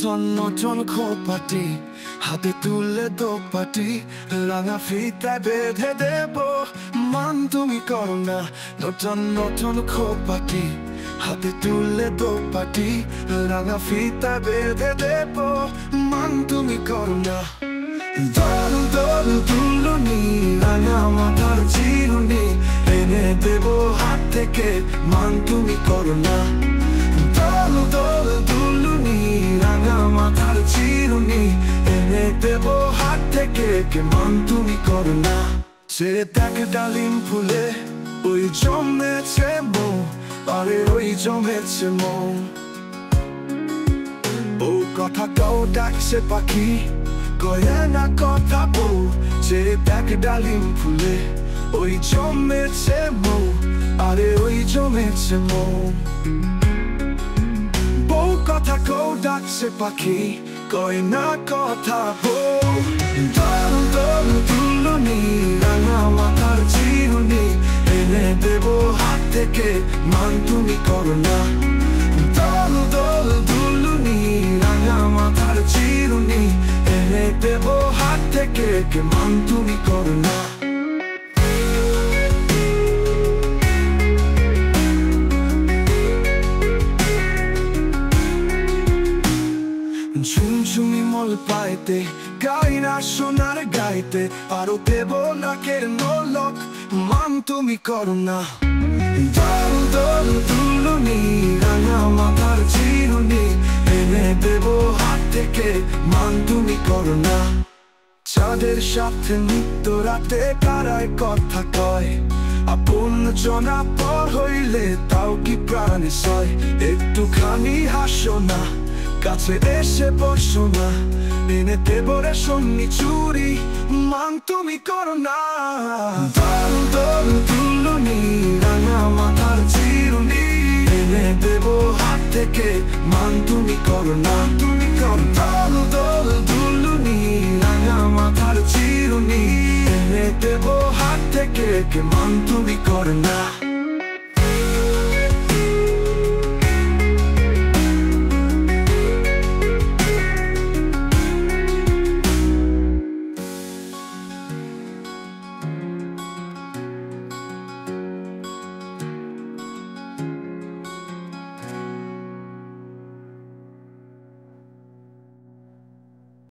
নতুন নতুন খোপাটি হাতে তুলে দোপাটি রাঙা ফিতায় বেঁধে দেব মান তুমি করো না। নতুন নতুন খোপাটি হাতে তুলে দোপাটি রাঙা ফিতায় বেঁধে দেব মান তুমি করো না। দল দল দুলুনি রাঙা মাথার চিরুনি এনে দেব হাত থেকে মান তুমি করো না। দল দল দুলুনি রাঙা মাথার চিরুনি এনে দেব হাত থেকে মান তুমি করো না। সে দেখ ডালিম ফুলে ওই জমেছে মন, আরে ওই জমেছে মন। ও কথা কও ডাকছে পাখি কয়ে না কথা বউ। যে দেখ ডালিম ফুলে ওই জমেছে মন, আরে ওই জমেছে মন। বউ কথা কও ডাকছে পাখি কয় না কথা বউ। দল দল দুলুনি রাঙা মাথার চিরুনি এনে দেব হাত থেকে মান তুমি করো না। দল দল দুলুনি রাঙা মাথার চিরুনি এনে দেব হাত থেকে মান তুমি করো না। ঝুমঝুমি মল পাইতে গাই না সোনার গাইতে আরো দেব নাকের নলক মান তুমি করো না। দল দল দুলুনি রাঙা মাথার চিরুনি এনে দেব হাত থেকে মান তুমি করো না। চাঁদের সাথে নিত্য রাতে কারায় কথা কয়, আপন জনা পর হইলে তাও কি প্রাণে সয়। একটুখানি হাসো না, কাছে এসে বসো না, এনে দেব রেশমি চুড়ি মান তুমি করো না। দল দল দুলুনি রাঙা মাথার চিরুনি এনে দেব হাত থেকে মান তুমি করো না। তুমি করো দল দল দুলুনি রাঙা মাথার চিরুনি এনে দেব হাত থেকে মান তুমি করো না।